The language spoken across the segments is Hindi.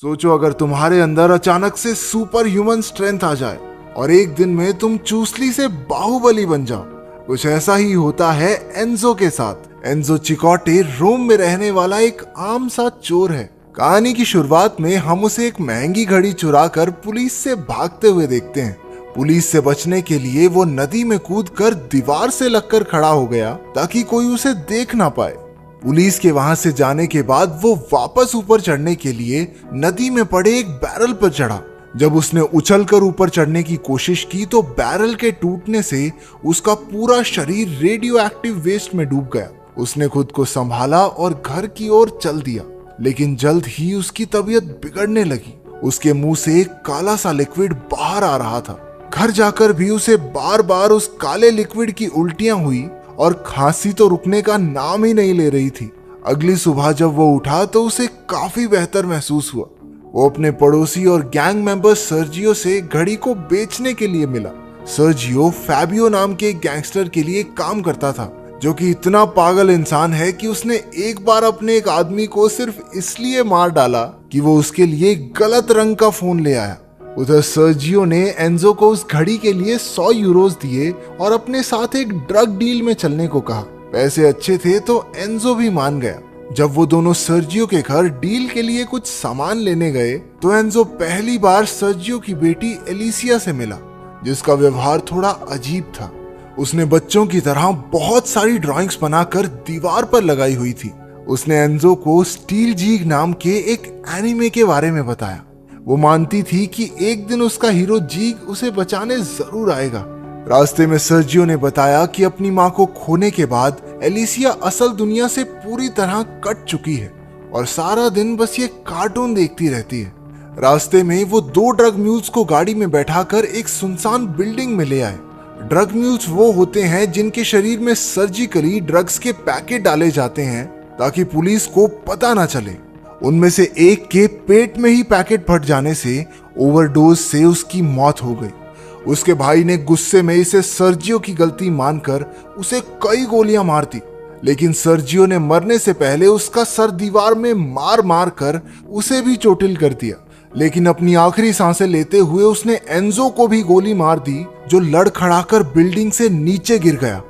सोचो अगर तुम्हारे अंदर अचानक से सुपर ह्यूमन स्ट्रेंथ आ जाए और एक दिन में तुम चूसली से बाहुबली बन जाओ। कुछ ऐसा ही होता है एंजो के साथ। एंजो चिकोटे रोम में रहने वाला एक आम सा चोर है। कहानी की शुरुआत में हम उसे एक महंगी घड़ी चुरा कर पुलिस से भागते हुए देखते हैं। पुलिस से बचने के लिए वो नदी में कूदकर दीवार से लगकर खड़ा हो गया ताकि कोई उसे देख ना पाए। पुलिस के वहां से जाने के बाद वो वापस ऊपर चढ़ने के लिए नदी में पड़े एक बैरल पर चढ़ा। जब उसने उछलकर ऊपर चढ़ने की कोशिश की तो बैरल के टूटने से उसका पूरा शरीर रेडियो एक्टिव वेस्ट में डूब गया। उसने खुद को संभाला और घर की ओर चल दिया, लेकिन जल्द ही उसकी तबीयत बिगड़ने लगी। उसके मुंह से एक काला सा लिक्विड बाहर आ रहा था। घर जाकर भी उसे बार बार उस काले लिक्विड की उल्टियां हुई और खांसी तो रुकने का नाम ही नहीं ले रही थी। अगली सुबह जब वो उठा तो उसे काफी बेहतर महसूस हुआ। वो अपने पड़ोसी और गैंग मेंबर सर्जियो से घड़ी को बेचने के लिए मिला। सर्जियो फैबियो नाम के एक गैंगस्टर के लिए काम करता था, जो कि इतना पागल इंसान है कि उसने एक बार अपने एक आदमी को सिर्फ इसलिए मार डाला कि वो उसके लिए गलत रंग का फोन ले आया। उधर सर्जियो ने एंजो को उस घड़ी के लिए 100 यूरोज दिए और अपने साथ एक ड्रग डील में चलने को कहा। पैसे अच्छे थे तो एंजो भी मान गया। जब वो दोनों सर्जियो के घर डील के लिए कुछ सामान लेने गए तो एंजो पहली बार सर्जियो की बेटी एलिसिया से मिला, जिसका व्यवहार थोड़ा अजीब था। उसने बच्चों की तरह बहुत सारी ड्राइंग्स बनाकर दीवार पर लगाई हुई थी। उसने एंजो को स्टील जीग नाम के एक एनिमे के बारे में बताया। वो मानती थी कि एक दिन उसका हीरो जीग उसे बचाने जरूर आएगा। रास्ते में सर्जियो ने बताया कि अपनी माँ को खोने के बाद एलिसिया असल दुनिया से पूरी तरह कट चुकी है और सारा दिन बस ये कार्टून देखती रहती है। रास्ते में वो 2 ड्रग म्यूल्स को गाड़ी में बैठाकर एक सुनसान बिल्डिंग में ले आए। ड्रग म्यूल्स वो होते हैं जिनके शरीर में सर्जिकली ड्रग्स के पैकेट डाले जाते हैं ताकि पुलिस को पता ना चले। उनमें से एक के पेट में ही पैकेट फट जाने से ओवरडोज से उसकी मौत हो गई। उसके भाई ने गुस्से में इसे सर्जियो की गलती मानकर उसे कई गोलियां मार दी, लेकिन सर्जियो ने मरने से पहले उसका सर दीवार में मार मार कर उसे भी चोटिल कर दिया। लेकिन अपनी आखिरी सांसें लेते हुए उसने एंजो को भी गोली मार दी, जो लड़खड़ाकर बिल्डिंग से नीचे गिर गया।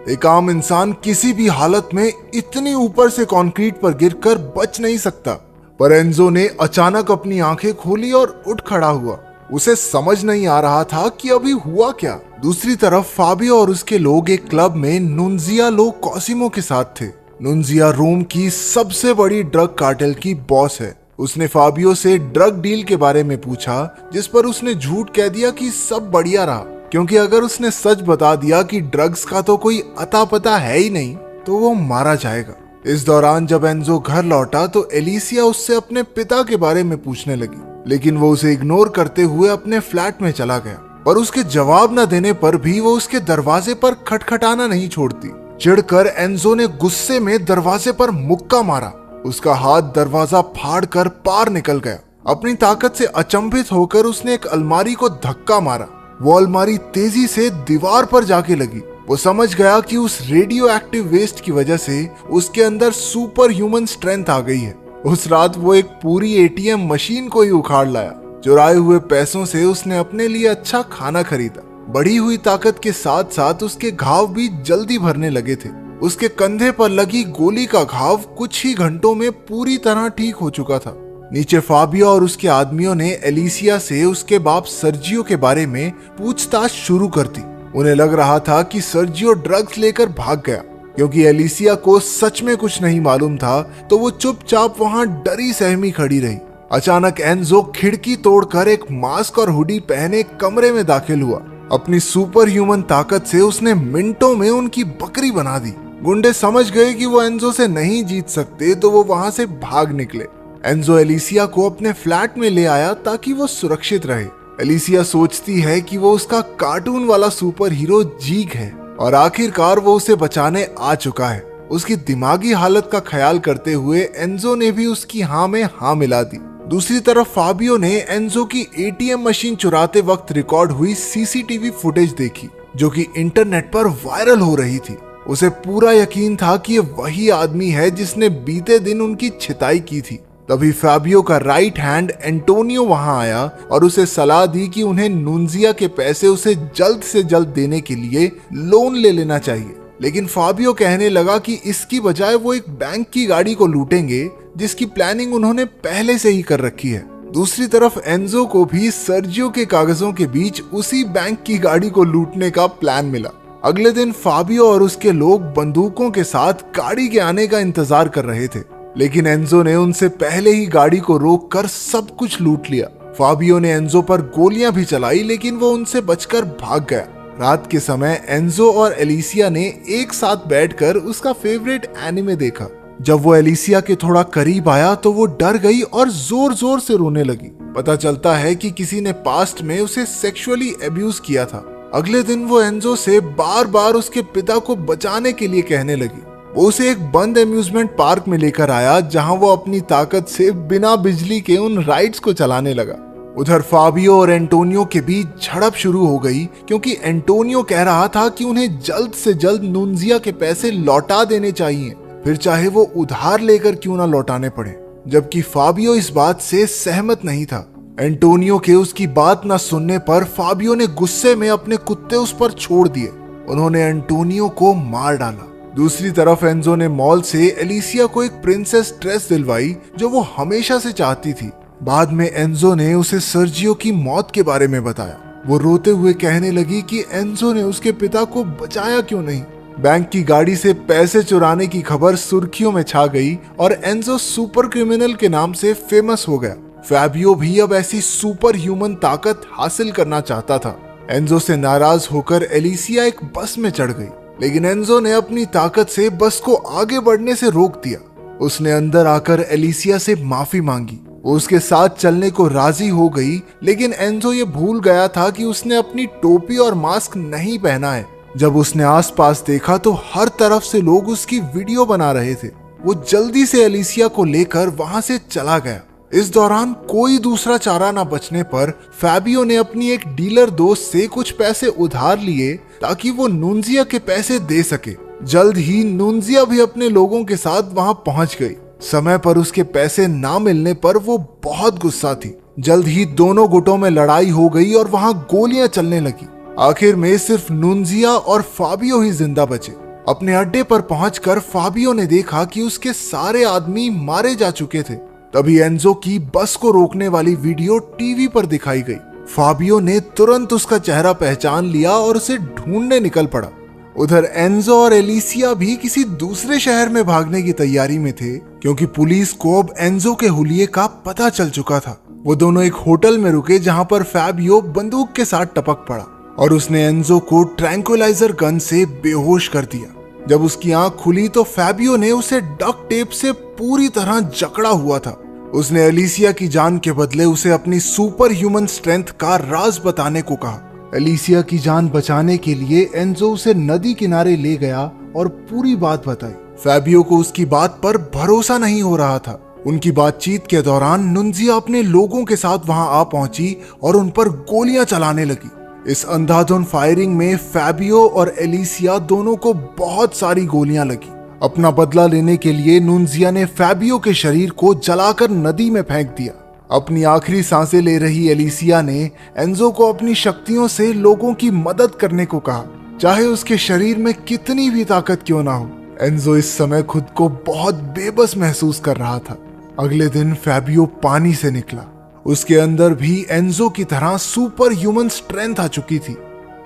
एक आम इंसान किसी भी हालत में इतनी ऊपर से कंक्रीट पर गिरकर बच नहीं सकता, पर एंजो ने अचानक अपनी आंखें खोली और उठ खड़ा हुआ। उसे समझ नहीं आ रहा था कि अभी हुआ क्या। दूसरी तरफ फाबियो और उसके लोग एक क्लब में नुन्जिया लो कॉसिमो के साथ थे। नुन्जिया रोम की सबसे बड़ी ड्रग कार्टेल की बॉस है। उसने फाबियो से ड्रग डील के बारे में पूछा, जिस पर उसने झूठ कह दिया कि सब बढ़िया रहा, क्योंकि अगर उसने सच बता दिया कि ड्रग्स का तो कोई अता पता है ही नहीं तो वो मारा जाएगा। इस दौरान जब एंजो घर लौटा तो एलिसिया उससे अपने पिता के बारे में पूछने लगी, लेकिन वो उसे इग्नोर करते हुए अपने फ्लैट में चला गया। पर उसके जवाब न देने पर भी वो उसके दरवाजे पर खटखटाना नहीं छोड़ती। चिढ़कर एंजो ने गुस्से में दरवाजे पर मुक्का मारा। उसका हाथ दरवाजा फाड़कर पार निकल गया। अपनी ताकत से अचंभित होकर उसने एक अलमारी को धक्का मारा। वो अलमारी तेजी से दीवार पर जाके लगी। वो समझ गया कि उस रेडियो एक्टिव वेस्ट की वजह से उसके अंदर सुपर ह्यूमन स्ट्रेंथ आ गई है। उस रात वो एक पूरी एटीएम मशीन को ही उखाड़ लाया। चुराए हुए पैसों से उसने अपने लिए अच्छा खाना खरीदा। बढ़ी हुई ताकत के साथ साथ उसके घाव भी जल्दी भरने लगे थे। उसके कंधे पर लगी गोली का घाव कुछ ही घंटों में पूरी तरह ठीक हो चुका था। नीचे फाबियो और उसके आदमियों ने एलिसिया से उसके बाप सर्जियो के बारे में पूछताछ शुरू कर दी। उन्हें लग रहा था कि सर्जियो ड्रग्स लेकर भाग गया। क्योंकि एलिसिया को सच में कुछ नहीं मालूम था तो वो चुपचाप वहां डरी सहमी खड़ी रही। अचानक एंजो खिड़की तोड़कर एक मास्क और हुडी पहने कमरे में दाखिल हुआ। अपनी सुपर ह्यूमन ताकत से उसने मिनटों में उनकी बकरी बना दी। गुंडे समझ गए कि वो एंजो से नहीं जीत सकते तो वो वहां से भाग निकले। एंजो एलिसिया को अपने फ्लैट में ले आया ताकि वो सुरक्षित रहे। एलिसिया सोचती है कि वो उसका कार्टून वाला सुपर हीरो जीग है और आखिरकार वो उसे बचाने आ चुका है। उसकी दिमागी हालत का ख्याल करते हुए एंजो ने भी उसकी हाँ में हाँ मिला दी। दूसरी तरफ फाबियो ने एंजो की एटीएम मशीन चुराते वक्त रिकॉर्ड हुई सीसीटीवी फुटेज देखी, जो कि इंटरनेट पर वायरल हो रही थी। उसे पूरा यकीन था कि ये वही आदमी है जिसने बीते दिन उनकी छिताई की थी। तभी फैबियो का राइट हैंड एंटोनियो वहां आया और उसे सलाह दी कि उन्हें नुनजिया के पैसे उसे जल्द से जल्द देने के लिए लोन ले लेना चाहिए। लेकिन फाबियो कहने लगा कि इसकी बजाय वो एक बैंक की गाड़ी को लूटेंगे जिसकी प्लानिंग उन्होंने पहले से ही कर रखी है। दूसरी तरफ एंजो को भी सर्जियो के कागजों के बीच उसी बैंक की गाड़ी को लूटने का प्लान मिला। अगले दिन फाबियो और उसके लोग बंदूकों के साथ गाड़ी के आने का इंतजार कर रहे थे, लेकिन एंजो ने उनसे पहले ही गाड़ी को रोककर सब कुछ लूट लिया। फाबियो ने एंजो पर गोलियां भी चलाई, लेकिन वो उनसे बचकर भाग गया। रात के समय एंजो और एलिसिया ने एक साथ बैठकर उसका फेवरेट एनिमे देखा। जब वो एलिसिया के थोड़ा करीब आया तो वो डर गई और जोर जोर से रोने लगी। पता चलता है कि किसी ने पास्ट में उसे सेक्सुअली अब्यूज किया था। अगले दिन वो एंजो से बार बार उसके पिता को बचाने के लिए कहने लगी। वो उसे एक बंद अम्यूजमेंट पार्क में लेकर आया जहां वो अपनी ताकत से बिना बिजली के उन राइड्स को चलाने लगा। उधर फाबियो और एंटोनियो के बीच झड़प शुरू हो गई, क्योंकि एंटोनियो कह रहा था कि उन्हें जल्द से जल्द नुनजिया के पैसे लौटा देने चाहिए, फिर चाहे वो उधार लेकर क्यों ना लौटाने पड़े, जबकि फाबियो इस बात से सहमत नहीं था। एंटोनियो के उसकी बात न सुनने पर फाबियो ने गुस्से में अपने कुत्ते उस पर छोड़ दिए। उन्होंने एंटोनियो को मार डाला। दूसरी तरफ एंजो ने मॉल से एलिसिया को एक प्रिंसेस ड्रेस दिलवाई जो वो हमेशा से चाहती थी। बाद में एंजो ने उसे सर्जियो की मौत के बारे में बताया। वो रोते हुए कहने लगी कि एंजो ने उसके पिता को बचाया क्यों नहीं। बैंक की गाड़ी से पैसे चुराने की खबर सुर्खियों में छा गई और एंजो सुपर क्रिमिनल के नाम से फेमस हो गया। फैबियो भी अब ऐसी सुपर ह्यूमन ताकत हासिल करना चाहता था। एंजो से नाराज होकर एलिसिया एक बस में चढ़ गई, लेकिन एंजो ने अपनी ताकत से बस को आगे बढ़ने से रोक दिया। उसने अंदर आकर एलिसिया से माफी मांगी। वो उसके साथ चलने को राजी हो गई, लेकिन एंजो ये भूल गया था कि उसने अपनी टोपी और मास्क नहीं पहना है। जब उसने आसपास देखा तो हर तरफ से लोग उसकी वीडियो बना रहे थे। वो जल्दी से एलिसिया को लेकर वहां से चला गया। इस दौरान कोई दूसरा चारा न बचने पर फैबियो ने अपनी एक डीलर दोस्त से कुछ पैसे उधार लिए ताकि वो नुनजिया के पैसे दे सके। जल्द ही नुनजिया भी अपने लोगों के साथ वहां पहुंच गई। समय पर उसके पैसे ना मिलने पर वो बहुत गुस्सा थी। जल्द ही दोनों गुटों में लड़ाई हो गई और वहां गोलियां चलने लगी। आखिर में सिर्फ नुनजिया और फाबियो ही जिंदा बचे। अपने अड्डे पर पहुंचकर फाबियो ने देखा कि उसके सारे आदमी मारे जा चुके थे। तभी एंजो की बस को रोकने वाली वीडियो टीवी पर दिखाई गई। फाबियो ने तुरंत उसका चेहरा पहचान लिया और उसे ढूंढने निकल पड़ा। उधर एंजो और एलिसिया भी किसी दूसरे शहर में भागने की तैयारी में थे, क्योंकि पुलिस को अब एंजो के हुलिये का पता चल चुका था। वो दोनों एक होटल में रुके जहां पर फैबियो बंदूक के साथ टपक पड़ा और उसने एंजो को ट्रैंक्विलाइजर गन से बेहोश कर दिया। जब उसकी आंख खुली तो फैबियो ने उसे डक्ट टेप से पूरी तरह जकड़ा हुआ था। उसने एलिसिया की जान के बदले उसे अपनी सुपर ह्यूमन स्ट्रेंथ का राज बताने को कहा। एलिसिया की जान बचाने के लिए एंजो उसे नदी किनारे ले गया और पूरी बात बताई। फैबियो को उसकी बात पर भरोसा नहीं हो रहा था। उनकी बातचीत के दौरान नुनजिया अपने लोगों के साथ वहां आ पहुंची और उन पर गोलियां चलाने लगी। इस अंधाधुंध फायरिंग में फैबियो और एलिसिया दोनों को बहुत सारी गोलियां लगी। अपना बदला लेने के लिए नुनजिया ने फैबियो के शरीर को जलाकर नदी में फेंक दिया। अपनी आखिरी सांसें ले रही एलिसिया ने एंजो को अपनी शक्तियों से लोगों की मदद करने को कहा, चाहे उसके शरीर में कितनी भी ताकत क्यों ना हो। एंजो इस समय खुद को बहुत बेबस महसूस कर रहा था। अगले दिन फैबियो पानी से निकला। उसके अंदर भी एंजो की तरह सुपर ह्यूमन स्ट्रेंथ आ चुकी थी।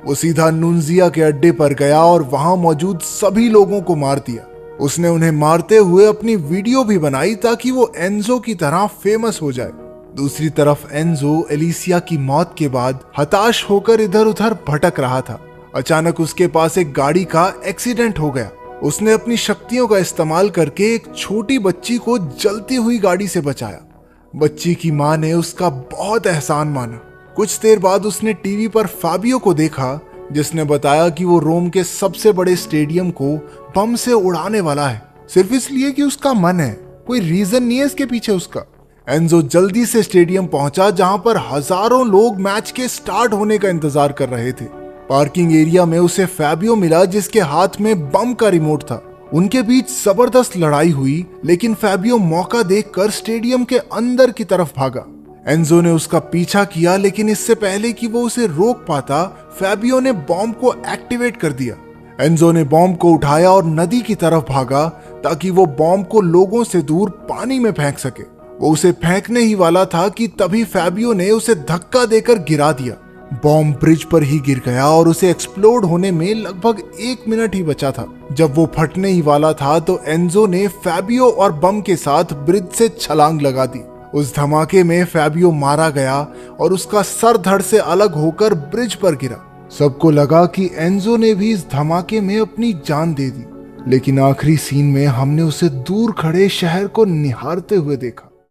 वो सीधा नुनजिया के अड्डे पर गया और वहां मौजूद सभी लोगों को मार दिया। उसने उन्हें मारते हुए अपनी वीडियो भी बनाई ताकि वो एंजो की तरह फेमस हो जाए। दूसरी तरफ एंजो एलिसिया की मौत के बाद हताश होकर इधर उधर भटक रहा था। अचानक उसके पास एक गाड़ी का एक्सीडेंट हो गया। उसने अपनी शक्तियों का इस्तेमाल करके एक छोटी बच्ची को जलती हुई गाड़ी से बचाया। बच्ची की मां ने उसका बहुत एहसान माना। कुछ देर बाद उसने टीवी पर फाबियो को देखा, जिसने बताया कि वो रोम के सबसे बड़े स्टेडियम को बम से उड़ाने वाला है, सिर्फ इसलिए कि उसका मन है। कोई रीजन नहीं है इसके पीछे उसका। एंजो जल्दी से स्टेडियम पहुंचा, जहां पर हजारों लोग मैच के स्टार्ट होने का इंतजार कर रहे थे। पार्किंग एरिया में उसे फैबियो मिला, जिसके हाथ में बम का रिमोट था। उनके बीच जबरदस्त लड़ाई हुई, लेकिन फैबियो मौका देखकर स्टेडियम के अंदर की तरफ भागा। एंजो ने उसका पीछा किया, लेकिन इससे पहले कि वो उसे रोक पाता, फैबियो ने बॉम्ब को एक्टिवेट कर दिया। एंजो ने बॉम्ब को उठाया और नदी की तरफ भागा ताकि वो बॉम्ब को लोगों से दूर पानी में फेंक सके। वो उसे फेंकने ही वाला था कि तभी फैबियो ने उसे धक्का देकर गिरा दिया। बॉम्ब ब्रिज पर ही गिर गया और उसे एक्सप्लोड होने में लगभग 1 मिनट ही बचा था। जब वो फटने ही वाला था तो एंजो ने फैबियो और बम के साथ ब्रिज से छलांग लगा दी। उस धमाके में फैबियो मारा गया और उसका सर धड़ से अलग होकर ब्रिज पर गिरा। सबको लगा कि एंजो ने भी इस धमाके में अपनी जान दे दी, लेकिन आखिरी सीन में हमने उसे दूर खड़े शहर को निहारते हुए देखा।